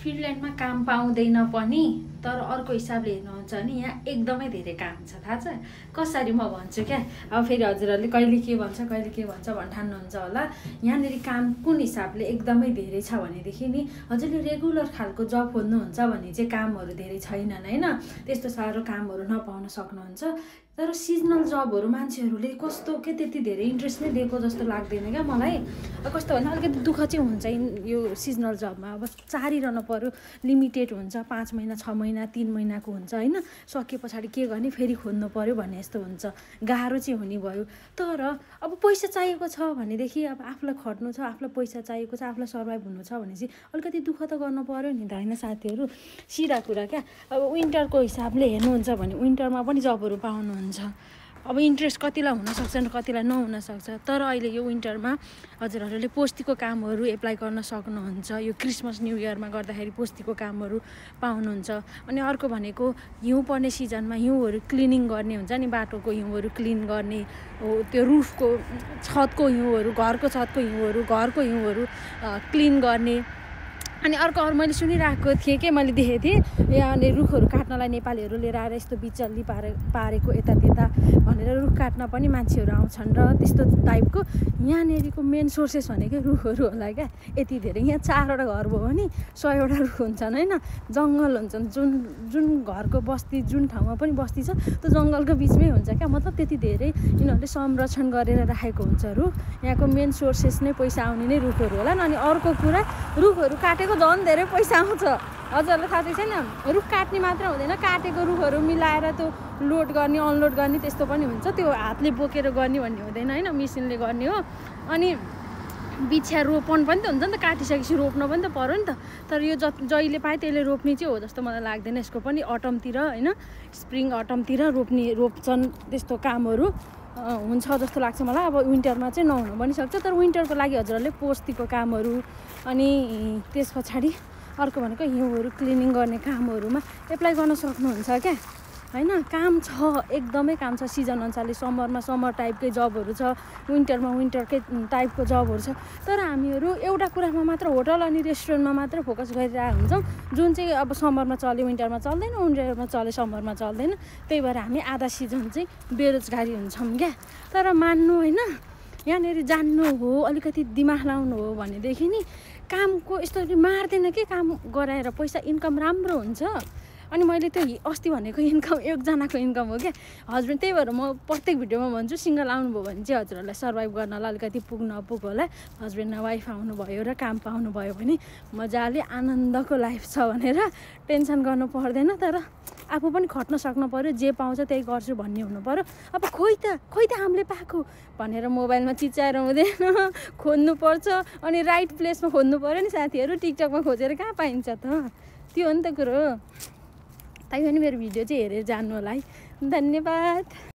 फिनल्यान्डमा काम पाउँदैन पनि तर अर्को हिसाबले हेर्नुहुन्छ भने यहाँ एकदमै धेरै काम छ थाहा छ कसरी म भन्छु क्या। अब फेरि हजुरहरूले कहिले के भन्छ भन्ठान्नुहुन्छ होला। यहाँनिर काम कुन हिसाबले एकदमै धेरै छ भनेदेखि नि हजुरले रेगुलर खालको जब खोज्नुहुन्छ भने चाहिँ कामहरू धेरै छैनन् हैन, त्यस्तो साह्रो कामहरू नपाउन सक्नुहुन्छ। तर सिजनल जबहरू मान्छेहरूले कस्तो के त्यति धेरै इन्ट्रेस्ट नै दिएको जस्तो लाग्दैन क्या मलाई। कस्तो भने अलिकति दुःख चाहिँ हुन्छ यो सिजनल जबमा। अब चारिरहनु पर्यो, लिमिटेड हुन्छ, 5 महिना 6 महिना 3 महिनाको हुन्छ हैन, सके पछाडि के गर्ने फेरि खोज्नु पर्यो भन्ने यस्तो हुन्छ, गाह्रो चाहिँ हुने भयो। तर अब पैसा चाहिएको छ भनेदेखि अब आफूलाई खट्नु छ, आफूलाई पैसा चाहिएको छ, आफूलाई सर्भाइभ हुनु छ भने चाहिँ अलिकति दुःख त गर्नु पर्यो नि त हैन साथीहरू, सिधा कुरा क्या। अब विन्टरको हिसाबले हेर्नुहुन्छ भने विन्टरमा पनि जबहरू पाउनुहुन्छ। अब इन्ट्रेस्ट कतिलाई हुनसक्छ कतिलाई नहुनसक्छ। तर अहिले यो विन्टरमा हजुरहरूले पोस्तीको कामहरू एप्लाई गर्न सक्नुहुन्छ। यो क्रिसमस न्यू इयरमा गर्दाखेरि पोस्तीको कामहरू पाउनुहुन्छ। अनि अर्को भनेको हिउँ पर्ने सिजनमा हिउँहरू क्लिनिङ गर्ने हुन्छ नि, बाटोको हिउँहरू क्लिन गर्ने, त्यो रुफको छतको हिउँहरू, घरको छतको हिउँहरू, घरको हिउँहरू क्लिन गर्ने। अनि अर्को मैले सुनिरहेको थिएँ कि मैले देखेको थिएँ यहाँ रुखहरू काट्नलाई नेपालीहरू लिएर आएर यस्तो बिचल्ली पारेको यता त्यता भनेर रुख काट्न पनि मान्छेहरू आउँछन् र त्यस्तो टाइपको। यहाँनिरको मेन सोर्सेस भनेको रुखहरू होला क्या। यति धेरै यहाँ 4वटा घर भयो भने 100वटा रुख हुन्छन् हैन, जङ्गल हुन्छन्। जुन घरको बस्ती जुन ठाउँमा पनि बस्ती छ त्यो जङ्गलको बिचमै हुन्छ क्या। मतलब त्यति धेरै यिनीहरूले संरक्षण गरेर राखेको हुन्छ रुख। यहाँको मेन सोर्सेस नै पैसा आउने नै रुखहरू होला। अनि अर्को कुरा रुखहरू काटेको झन् धेरै पैसा आउँछ। हजुरलाई थाहा छैन, रुख काट्ने मात्र हुँदैन, काटेको रुखहरू मिलाएर त्यो लोड गर्ने अनलोड गर्ने त्यस्तो पनि हुन्छ। त्यो हातले बोकेर गर्ने भन्ने हुँदैन हैन, मेसिनले गर्ने हो। अनि बिछ्या रोपन पनि त हुन्छ नि त, काटिसकेपछि रोप्न पनि त पर्यो नि त। तर यो जहिले पाए त्यसले रोप्ने चाहिँ हो जस्तो मलाई लाग्दैन। यसको पनि अटमतिर हैन, स्प्रिङ अटमतिर रोप्छन् त्यस्तो कामहरू हुन्छ जस्तो लाग्छ मलाई। अब विन्टरमा चाहिँ नहुनु पनि सक्छ। तर विन्टरको लागि हजुरहरूले पोस्तीको कामहरू अनि त्यस पछाडि अर्को भनेको हिउँहरू क्लिनिङ गर्ने कामहरूमा एप्लाई गर्न सक्नुहुन्छ क्या हैन। काम छ, एकदमै काम छ। सिजन अनुसारले समरमा समर टाइपकै जबहरू छ, विन्टरमा विन्टरकै टाइपको जबहरू छ। तर हामीहरू एउटा कुरामा मात्र, होटल अनि रेस्टुरेन्टमा मात्र फोकस गरिरहेको हुन्छौँ, जुन चाहिँ अब समरमा चल्यो विन्टरमा चल्दैन, विन्टरमा चल्यो समरमा चल्दैन। त्यही भएर हामी आधा सिजन चाहिँ बेरोजगारी हुन्छौँ क्या। तर मान्नु होइन, यहाँनिर जान्नु हो, अलिकति दिमाग लाउनु हो भनेदेखि नि कामको यस्तो मार्दैन कि काम गराएर पैसा इन्कम राम्रो हुन्छ। अनि मैले त्यो अस्ति भनेको इन्कम एकजनाको इन्कम हो क्या हस्बेन्ड। त्यही भएर म प्रत्येक भिडियोमा भन्छु सिङ्गल आउनुभयो भने चाहिँ हजुरहरूलाई सर्भाइभ गर्नलाई अलिकति पुग होला, हस्बेन्ड र वाइफ आउनुभयो र काम पाउनुभयो भने मजाले आनन्दको लाइफ छ भनेर टेन्सन गर्नु पर्दैन। तर आफू पनि खट्न सक्नु पर्यो, जे पाउँछ त्यही गर्छु भन्ने हुनु पर्यो। अब खोइ त हामीले पाएको भनेर मोबाइलमा चिच्याएर हुँदैन, खोज्नु पर्छ। अनि राइट प्लेसमा खोज्नु पर्यो नि साथीहरू। टिकटकमा खोजेर कहाँ पाइन्छ त, त्यो हो नि त कुरो। त्यही पनि मेरो भिडियो चाहिँ हेरेर जान्नु होला है। धन्यवाद।